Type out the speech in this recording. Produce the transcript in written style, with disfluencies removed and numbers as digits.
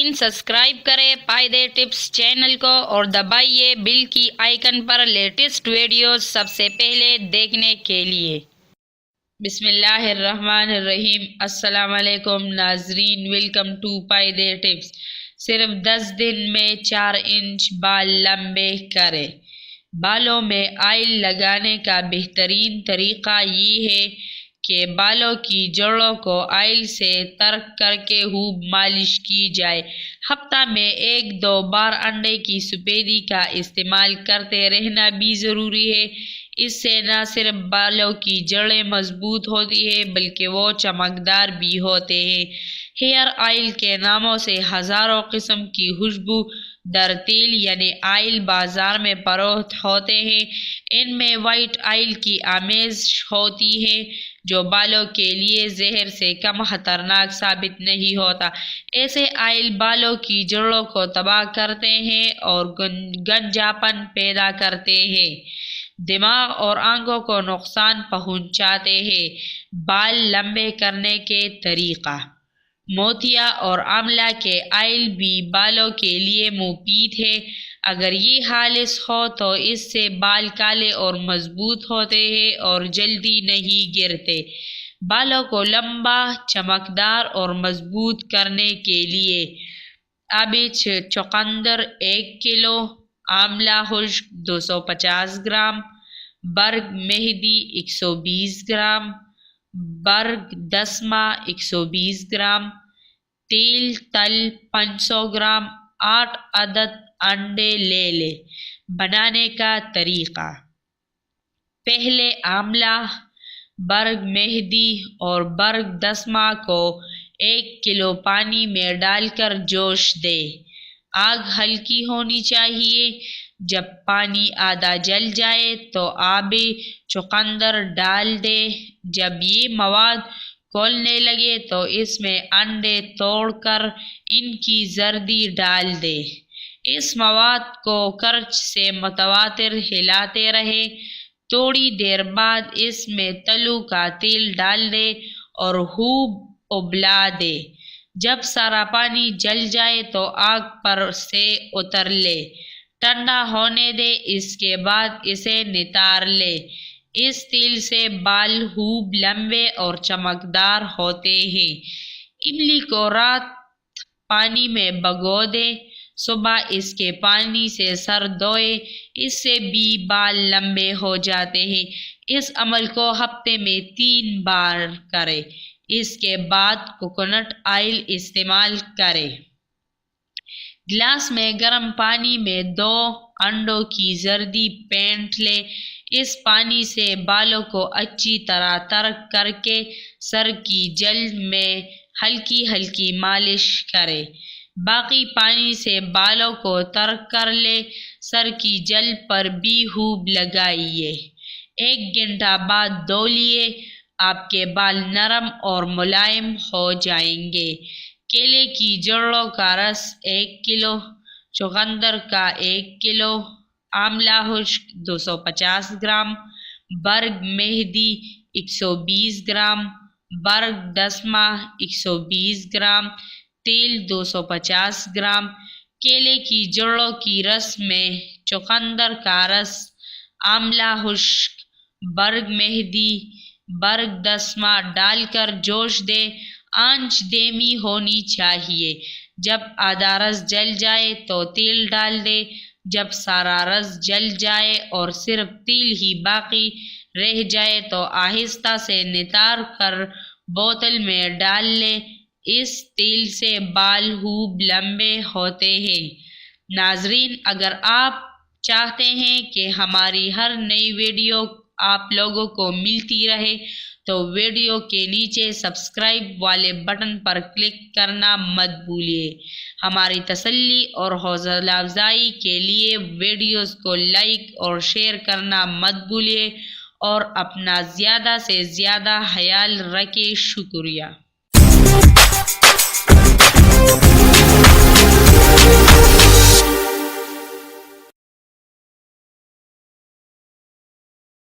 ناظرین سبسکرائب کریں پائیدے tips channel کو اور دبائیے بل کی آئیکن پر لیٹسٹ ویڈیوز سب سے پہلے دیکھنے کے لیے۔ بسم اللہ الرحمن الرحیم۔ السلام علیکم ناظرین، ویلکم ٹو پائیدے ٹپس۔ صرف 10 دن میں 4 انچ بال لمبے کریں۔ بالوں میں آئل لگانے کا بہترین طریقہ یہ ہے کہ بالوں کی جڑوں کو آئل سے ترک کر کے خوب مالش کی جائے۔ ہفتہ میں 1-2 بار انڈے کی سفیدی کا استعمال کرتے رہنا بھی ضروری ہے۔ اس سے نہ صرف بالوں کی جڑیں مضبوط ہوتی ہیں بلکہ وہ چمکدار بھی ہوتے ہیں۔ ہیئر آئل کے ناموں سے ہزاروں قسم کی خوشبو در تیل یعنی آئل بازار میں فروخت ہوتے ہیں۔ ان میں وائٹ آئل کی آمیز ہوتی ہے جو بالوں کے لیے زہر سے کم خطرناک ثابت نہیں ہوتا۔ ایسے آئل بالوں کی جڑوں کو تباہ کرتے ہیں اور گنجاپن پیدا کرتے ہیں، دماغ اور آنکھوں کو نقصان پہنچاتے ہیں۔ بال لمبے کرنے کے طریقہ: موتیا اور آملہ کے آئل بھی بالوں کے لیے مفید ہے۔ اگر یہ خالص ہو تو اس سے بال کالے اور مضبوط ہوتے ہیں اور جلدی نہیں گرتے۔ بالوں کو لمبا، چمکدار اور مضبوط کرنے کے لیے آبی چقندر 1 کلو، آملہ خشک 250 گرام، برگ مہندی 120 گرام، برگ دسمہ 120 گرام، تیل تل 500 گرام، 8 عدد انڈے لے لیں۔ بنانے کا طریقہ: پہلے آملہ، برگ مہندی اور برگ دسمہ کو 1 کلو پانی میں ڈال کر جوش دیں۔ آگ ہلکی ہونی چاہیے۔ جب پانی آدھا جل جائے تو آبی چقندر ڈال دیں۔ جب یہ مواد کھولنے لگے تو اس میں انڈے توڑ کر ان کی زردی ڈال دیں۔ اس مواد کو کرچ سے متواتر ہلاتے رہیں۔ تھوڑی دیر بعد اس میں تلوں کا تیل ڈال دیں اور خوب ابلا دیں۔ جب سارا پانی جل جائے تو آگ پر سے اتار لیں، ٹھنڈا ہونے دیں۔ اس کے بعد اسے نتار لیں۔ اس تیل سے بال خوب لمبے اور چمکدار ہوتے ہیں۔ املی کو رات پانی میں بھگو دیں، صبح اس کے پانی سے سر دھوئیں، اس سے بھی بال لمبے ہو جاتے ہیں۔ اس عمل کو ہفتے میں 3 بار کریں۔ اس کے بعد کوکونٹ آئل استعمال کریں۔ گلاس میں گرم پانی میں 2 انڈوں کی زردی پھینٹ لیں۔ اس پانی سے بالوں کو اچھی طرح ترک کر کے سر کی جلد میں ہلکی ہلکی مالش کریں۔ باقی پانی سے بالوں کو ترک کر لیں۔ سر کی جلد پر بھی خوب لگائیے۔ 1 گھنٹہ بعد دھو لیے۔ آپ کے بال نرم اور ملائم ہو جائیں گے۔ کیلے کی جڑوں کا رس 1 کلو، چقندر کا 1 کلو، آملہ خشک 250 گرام، برگ مہندی 120 گرام، برگ دسمہ 120 گرام، تیل 250 گرام۔ کیلے کی جڑوں کی رس میں چقندر کا رس، آملہ خشک، برگ مہندی، برگ دسمہ ڈال کر جوش دیں۔ آنچ دھیمی ہونی چاہیے۔ جب آدھا رس جل جائے تو تیل ڈال دیں۔ جب سارا رس جل جائے اور صرف تیل ہی باقی رہ جائے تو آہستہ سے نتار کر بوتل میں ڈال لیں۔ اس تیل سے بال خوب لمبے ہوتے ہیں۔ ناظرین، اگر آپ چاہتے ہیں کہ ہماری ہر نئی ویڈیو آپ لوگوں کو ملتی رہے تو ویڈیو کے نیچے سبسکرائب والے بٹن پر کلک کرنا مت بھولیے۔ ہماری تسلی اور حوصلہ افزائی کے لیے ویڈیوز کو لائک اور شیئر کرنا مت بھولیے اور اپنا زیادہ سے زیادہ خیال رکھیں۔ شکریہ۔